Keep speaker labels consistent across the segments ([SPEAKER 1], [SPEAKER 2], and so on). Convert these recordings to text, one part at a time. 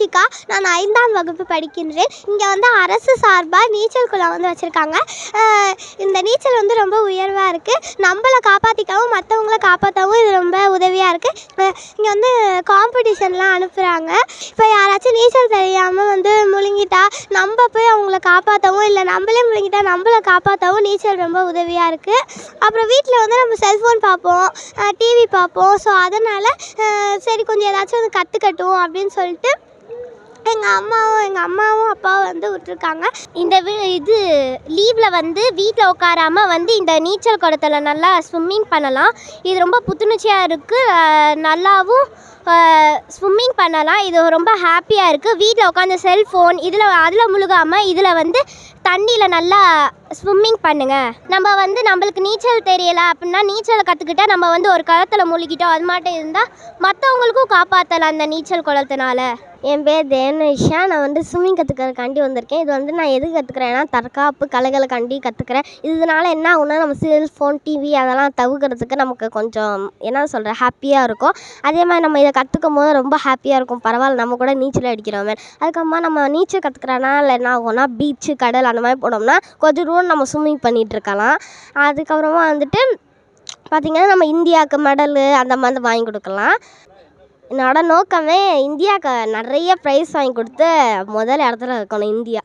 [SPEAKER 1] ருஷிகா. நான் 5ஆம் வகுப்பு படிக்கின்றேன். இங்கே வந்து அரசு சார்பாக நீச்சல் குளம் வந்து வச்சுருக்காங்க. இந்த நீச்சல் வந்து ரொம்ப உயர்வாக இருக்குது. நம்மளை காப்பாற்றிக்கவும் மற்றவங்கள காப்பாற்றவும் இது ரொம்ப உதவியாக இருக்குது. இங்கே வந்து காம்படிஷன்லாம் அனுப்புகிறாங்க. இப்போ யாராச்சும் நீச்சல் தெரியாமல் வந்து முழுங்கிட்டா நம்ம போய் அவங்கள காப்பாற்றவும், இல்லை நம்மளே முழுங்கிட்டா நம்மளை காப்பாற்றவும் நீச்சல் ரொம்ப உதவியாக இருக்குது. அப்புறம் வீட்டில் வந்து நம்ம செல்ஃபோன் பார்ப்போம், டிவி பார்ப்போம். ஸோ அதனால் சரி கொஞ்சம் ஏதாச்சும் வந்து கற்றுக்கட்டும் அப்படின்னு சொல்லிட்டு எங்கள் அம்மாவும் அப்பாவும் வந்து விட்டுருக்காங்க. இந்த இது லீவில் வந்து வீட்டில் உட்காராமல் வந்து இந்த நீச்சல் குளத்தில் நல்லா ஸ்விம்மிங் பண்ணலாம். இது ரொம்ப புத்துணர்ச்சியாக இருக்குது. நல்லாவும் ஸ்விம்மிங் பண்ணலாம். இது ரொம்ப ஹாப்பியாக இருக்குது. வீட்டில் உட்காந்து செல்ஃபோன் அதில் முழுகாமல் இதில் வந்து தண்ணியில் நல்லா ஸ்விம்மிங் பண்ணுங்கள். நம்ம வந்து நம்மளுக்கு நீச்சல் தெரியலை அப்படின்னா நீச்சலை கற்றுக்கிட்டால் நம்ம வந்து ஒரு குளத்தில் முழுகிட்டோம் அது மட்டும் இருந்தால் மற்றவங்களுக்கும் காப்பாற்றலாம் அந்த நீச்சல் குளத்தினால. என் பேர் தேனுஷா. நான் வந்து ஸ்விம்மிங் கற்றுக்கிறதுக்காண்டி வந்திருக்கேன். இது வந்து நான் எதுக்கு கற்றுக்குறேன்னா தற்காப்பு கலைகளுக்காண்டி கற்றுக்குறேன். இதனால் என்ன ஆகுனா நம்ம செல்ஃபோன் டிவி அதெல்லாம் தவிர்க்கிறதுக்கு நமக்கு கொஞ்சம் என்ன சொல்கிறேன் ஹாப்பியாக இருக்கும். அதே மாதிரி நம்ம இதை கற்றுக்கும் போது ரொம்ப ஹாப்பியாக இருக்கும். பரவாயில்ல நம்ம கூட நீச்சல் அடிக்கிறோமே. அதுக்கப்புறமா நம்ம நீச்சல் கற்றுக்குறனால என்ன ஆகும்னா பீச்சு கடல் அந்த மாதிரி போனோம்னா கொஞ்சம் தூரம் நம்ம ஸ்விம்மிங் பண்ணிகிட்ருக்கலாம். அதுக்கப்புறமா வந்துட்டு பார்த்திங்கன்னா நம்ம இந்தியாவுக்கு மெடலு அந்த மாதிரி வாங்கி கொடுக்கலாம். என்னோட நோக்கமே இந்தியாவுக்கு நிறைய ப்ரைஸ் வாங்கி கொடுத்து முதல் இடத்துல இருக்கணும் இந்தியா.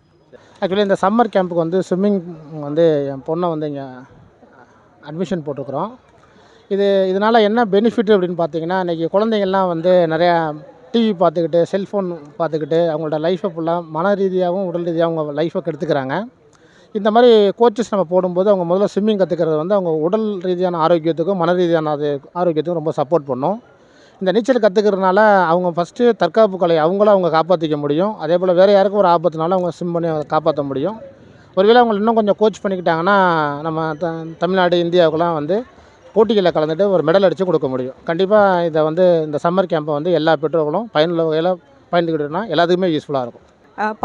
[SPEAKER 2] ஆக்சுவலி இந்த சம்மர் கேம்புக்கு வந்து ஸ்விம்மிங் வந்து என் பொண்ணை வந்து இங்கே அட்மிஷன் போட்டிருக்குறோம். இதனால் என்ன பெனிஃபிட் அப்படின்னு பார்த்தீங்கன்னா இன்றைக்கி குழந்தைங்கள்லாம் வந்து நிறையா டிவி பார்த்துக்கிட்டு செல்ஃபோன் பார்த்துக்கிட்டு அவங்களோட லைஃப்பை ஃபுல்லாக மன ரீதியாகவும் உடல் ரீதியாகவும் அவங்க லைஃப்பை கெடுத்துக்கிறாங்க. இந்த மாதிரி கோச்சஸ் நம்ம போடும்போது அவங்க முதல்ல ஸ்விம்மிங் கற்றுக்கிறது வந்து அவங்க உடல் ரீதியான ஆரோக்கியத்துக்கும் மன ரீதியான ஆரோக்கியத்துக்கும் ரொம்ப சப்போர்ட் பண்ணும். இந்த நீச்சல் கற்றுக்கிறதுனால அவங்க ஃபஸ்ட்டு தற்காப்பு கலை அவங்க காப்பாற்றிக்க முடியும். அதே போல் வேறு யாருக்கும் ஒரு ஆபத்துனால அவங்க ஸ்விம் பண்ணி காப்பாற்ற முடியும். ஒருவேளை அவங்க இன்னும் கொஞ்சம் கோச் பண்ணிக்கிட்டாங்கன்னா நம்ம தமிழ்நாடு இந்தியாவுக்குலாம் வந்து போட்டிகளில் கலந்துட்டு ஒரு மெடல் அடித்து கொடுக்க முடியும். கண்டிப்பாக இதை வந்து இந்த சம்மர் கேம்பை வந்து எல்லா பெற்றோர்களும் பயனுள்ள வகையில் பயந்துக்கிட்டோன்னா எல்லாத்துக்குமே யூஸ்ஃபுல்லாக இருக்கும்.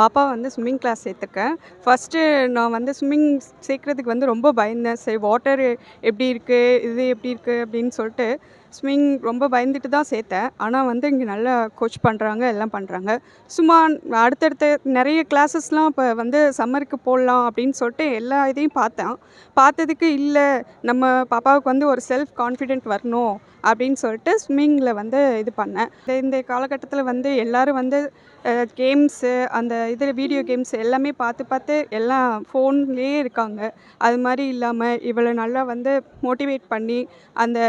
[SPEAKER 3] பாப்பா வந்து ஸ்விம்மிங் கிளாஸ் சேர்த்துருக்கேன். ஃபஸ்ட்டு நான் வந்து ஸ்விம்மிங் சேர்க்குறதுக்கு வந்து ரொம்ப பயந்தேன். சரி வாட்டர் எப்படி இருக்குது இது எப்படி இருக்குது அப்படின்னு சொல்லிட்டு ஸ்விம்மிங் ரொம்ப பயந்துட்டு தான் சேர்த்தேன். ஆனால் வந்து இங்கே நல்லா கோச் பண்ணுறாங்க எல்லாம் பண்ணுறாங்க. சும்மா அடுத்தடுத்த நிறைய கிளாஸஸ்லாம் இப்போ வந்து சம்மருக்கு போடலாம் அப்படின்னு சொல்லிட்டு எல்லா இதையும் பார்த்ததுக்கு இல்லை நம்ம பாப்பாவுக்கு வந்து ஒரு செல்ஃப் கான்ஃபிடென்ட் வரணும் அப்படின்னு சொல்லிட்டு ஸ்விம்மிங்கில் வந்து இது பண்ணேன். இந்த காலகட்டத்தில் வந்து எல்லோரும் வந்து கேம்ஸு அந்த இதில் வீடியோ கேம்ஸ் எல்லாமே பார்த்து எல்லாம் ஃபோன்லேயே இருக்காங்க. அது மாதிரி இல்லாமல் இவளை நல்லா வந்து மோட்டிவேட் பண்ணி அந்த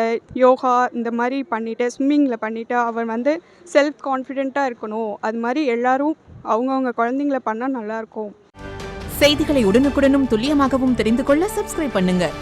[SPEAKER 3] யோகா இந்த மாதிரி பண்ணிவிட்டு ஸ்விம்மிங்கில் பண்ணிவிட்டு அவள் வந்து செல்ஃப் கான்ஃபிடென்ட்டாக இருக்கணும். அது மாதிரி எல்லோரும் அவங்கவுங்க குழந்தைங்கள பண்ணால் நல்லாயிருக்கும்.
[SPEAKER 4] செய்திகளை உடனுக்குடனும் துல்லியமாகவும் தெரிந்து கொள்ள சப்ஸ்கிரைப் பண்ணுங்கள்.